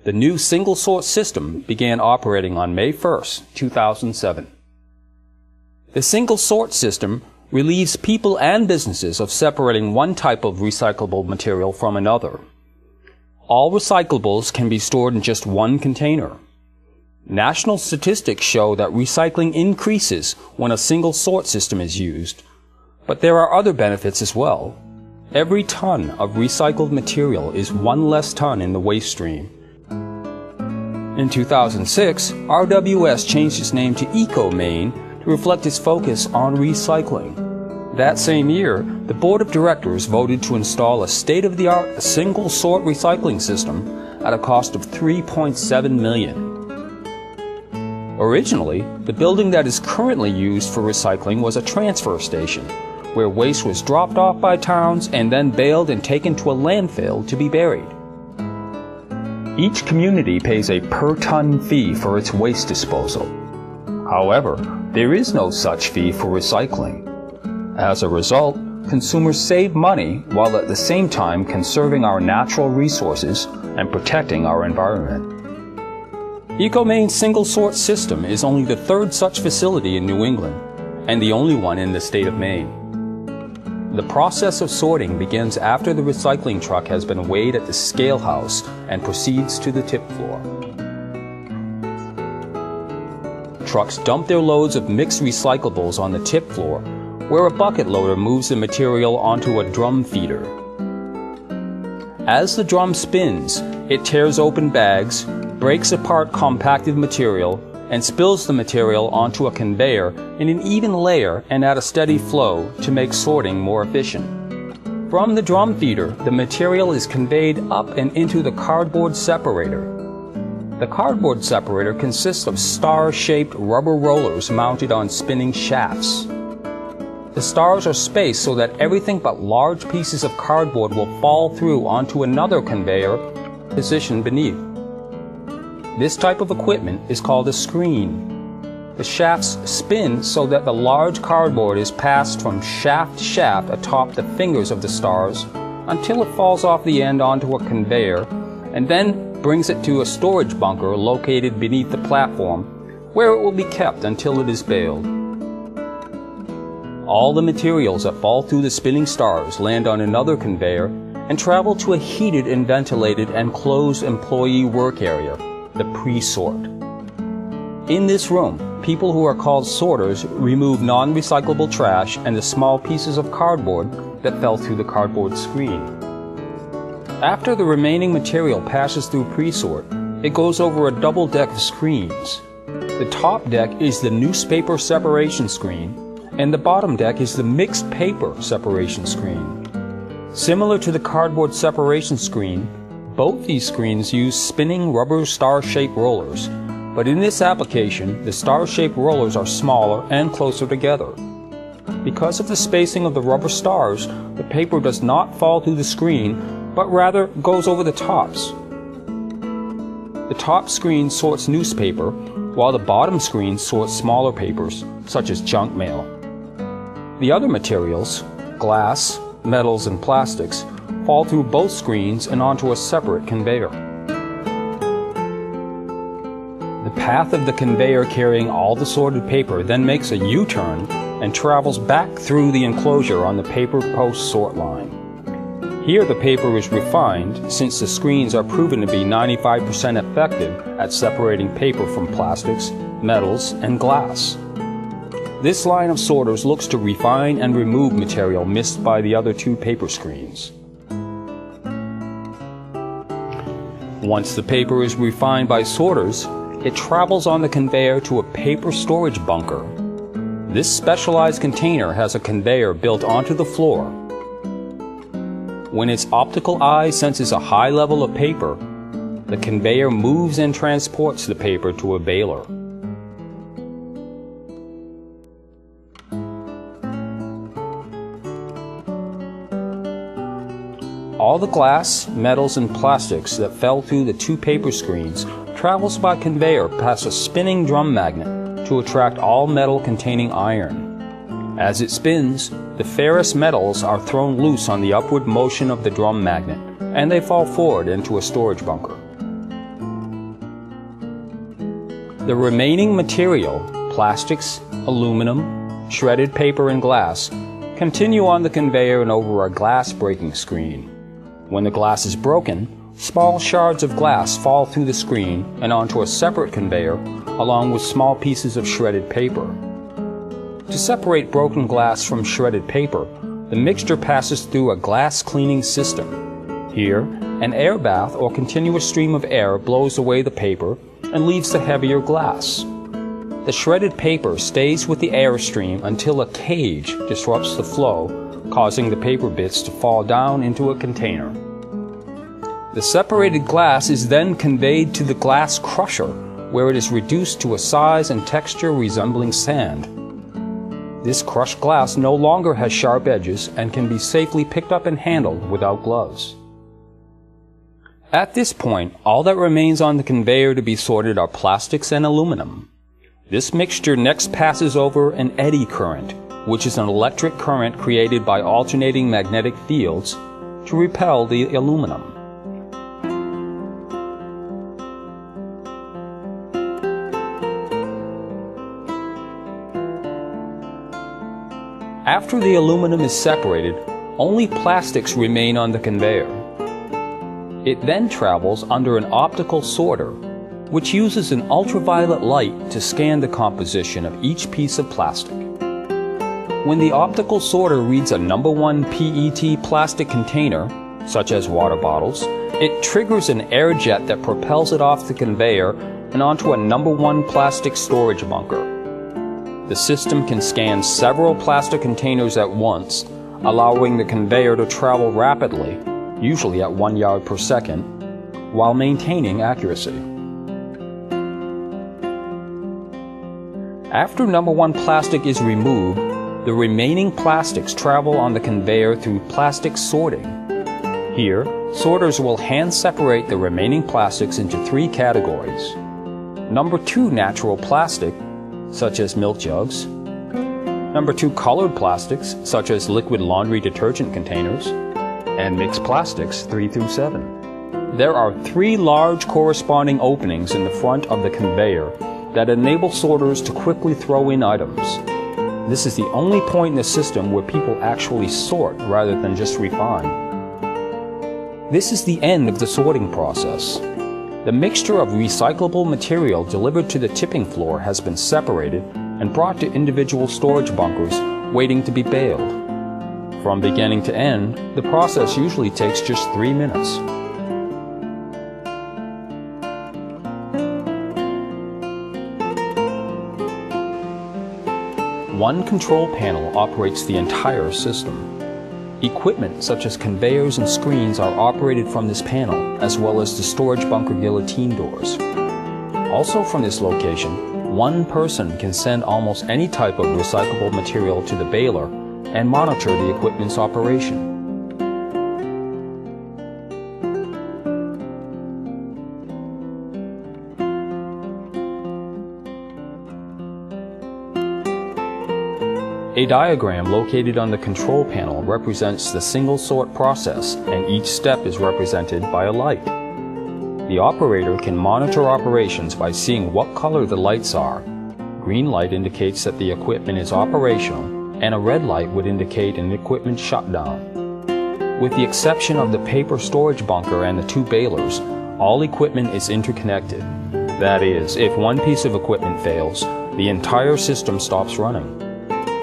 The new single-sort system began operating on May 1, 2007. The single-sort system relieves people and businesses of separating one type of recyclable material from another. All recyclables can be stored in just one container. National statistics show that recycling increases when a single-sort system is used, but there are other benefits as well. Every ton of recycled material is one less ton in the waste stream. In 2006, RWS changed its name to EcoMaine to reflect its focus on recycling. That same year, the Board of Directors voted to install a state-of-the-art single-sort recycling system at a cost of $3.7 million. Originally, the building that is currently used for recycling was a transfer station, where waste was dropped off by towns and then baled and taken to a landfill to be buried. Each community pays a per-ton fee for its waste disposal. However, there is no such fee for recycling. As a result, consumers save money while at the same time conserving our natural resources and protecting our environment. EcoMaine's single-sort system is only the third such facility in New England, and the only one in the state of Maine. The process of sorting begins after the recycling truck has been weighed at the scale house and proceeds to the tip floor. Trucks dump their loads of mixed recyclables on the tip floor, where a bucket loader moves the material onto a drum feeder. As the drum spins, it tears open bags, breaks apart compacted material, and spills the material onto a conveyor in an even layer and at a steady flow to make sorting more efficient. From the drum feeder, the material is conveyed up and into the cardboard separator. The cardboard separator consists of star-shaped rubber rollers mounted on spinning shafts. The stars are spaced so that everything but large pieces of cardboard will fall through onto another conveyor positioned beneath. This type of equipment is called a screen. The shafts spin so that the large cardboard is passed from shaft to shaft atop the fingers of the stars until it falls off the end onto a conveyor and then brings it to a storage bunker located beneath the platform where it will be kept until it is baled. All the materials that fall through the spinning stars land on another conveyor and travel to a heated and ventilated and closed employee work area, the pre-sort. In this room, people who are called sorters remove non-recyclable trash and the small pieces of cardboard that fell through the cardboard screen. After the remaining material passes through pre-sort, it goes over a double deck of screens. The top deck is the newspaper separation screen, and the bottom deck is the mixed paper separation screen. Similar to the cardboard separation screen, both these screens use spinning rubber star-shaped rollers, but in this application, the star-shaped rollers are smaller and closer together. Because of the spacing of the rubber stars, the paper does not fall through the screen, but rather goes over the tops. The top screen sorts newspaper, while the bottom screen sorts smaller papers, such as junk mail. The other materials, glass, metals, and plastics, fall through both screens and onto a separate conveyor. The path of the conveyor carrying all the sorted paper then makes a U-turn and travels back through the enclosure on the paper post sort line. Here the paper is refined since the screens are proven to be 95% effective at separating paper from plastics, metals, and glass. This line of sorters looks to refine and remove material missed by the other two paper screens. Once the paper is refined by sorters, it travels on the conveyor to a paper storage bunker. This specialized container has a conveyor built onto the floor. When its optical eye senses a high level of paper, the conveyor moves and transports the paper to a baler. All the glass, metals, and plastics that fell through the two paper screens travels by conveyor past a spinning drum magnet to attract all metal containing iron. As it spins, the ferrous metals are thrown loose on the upward motion of the drum magnet, and they fall forward into a storage bunker. The remaining material, plastics, aluminum, shredded paper, and glass, continue on the conveyor and over a glass breaking screen. When the glass is broken, small shards of glass fall through the screen and onto a separate conveyor along with small pieces of shredded paper. To separate broken glass from shredded paper, the mixture passes through a glass cleaning system. Here, an air bath or continuous stream of air blows away the paper and leaves the heavier glass. The shredded paper stays with the airstream until a cage disrupts the flow, causing the paper bits to fall down into a container. The separated glass is then conveyed to the glass crusher, where it is reduced to a size and texture resembling sand. This crushed glass no longer has sharp edges and can be safely picked up and handled without gloves. At this point, all that remains on the conveyor to be sorted are plastics and aluminum. This mixture next passes over an eddy current, which is an electric current created by alternating magnetic fields to repel the aluminum. After the aluminum is separated, only plastics remain on the conveyor. It then travels under an optical sorter, which uses an ultraviolet light to scan the composition of each piece of plastic. When the optical sorter reads a number 1 PET plastic container, such as water bottles, it triggers an air jet that propels it off the conveyor and onto a number 1 plastic storage bunker. The system can scan several plastic containers at once, allowing the conveyor to travel rapidly, usually at 1 yard per second, while maintaining accuracy. After number 1 plastic is removed, the remaining plastics travel on the conveyor through plastic sorting. Here, sorters will hand separate the remaining plastics into 3 categories. Number 2 natural plastic, such as milk jugs. Number 2 colored plastics, such as liquid laundry detergent containers. And mixed plastics 3 through 7. There are 3 large corresponding openings in the front of the conveyor that enable sorters to quickly throw in items. This is the only point in the system where people actually sort rather than just refine. This is the end of the sorting process. The mixture of recyclable material delivered to the tipping floor has been separated and brought to individual storage bunkers waiting to be baled. From beginning to end, the process usually takes just 3 minutes. One control panel operates the entire system. Equipment such as conveyors and screens are operated from this panel, as well as the storage bunker guillotine doors. Also from this location, one person can send almost any type of recyclable material to the baler and monitor the equipment's operation. A diagram located on the control panel represents the single sort process, and each step is represented by a light. The operator can monitor operations by seeing what color the lights are. Green light indicates that the equipment is operational, and a red light would indicate an equipment shutdown. With the exception of the paper storage bunker and the 2 balers, all equipment is interconnected. That is, if one piece of equipment fails, the entire system stops running.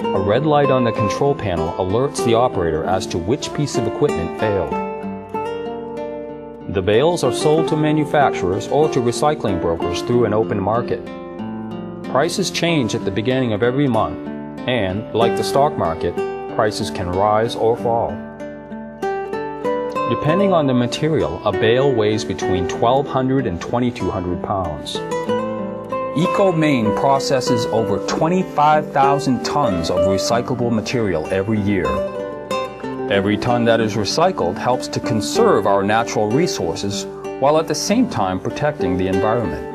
A red light on the control panel alerts the operator as to which piece of equipment failed. The bales are sold to manufacturers or to recycling brokers through an open market. Prices change at the beginning of every month, and, like the stock market, prices can rise or fall. Depending on the material, a bale weighs between 1,200 and 2,200 pounds. EcoMaine processes over 25,000 tons of recyclable material every year. Every ton that is recycled helps to conserve our natural resources while at the same time protecting the environment.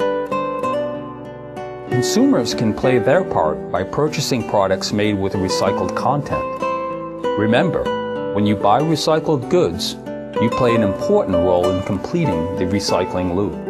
Consumers can play their part by purchasing products made with recycled content. Remember, when you buy recycled goods, you play an important role in completing the recycling loop.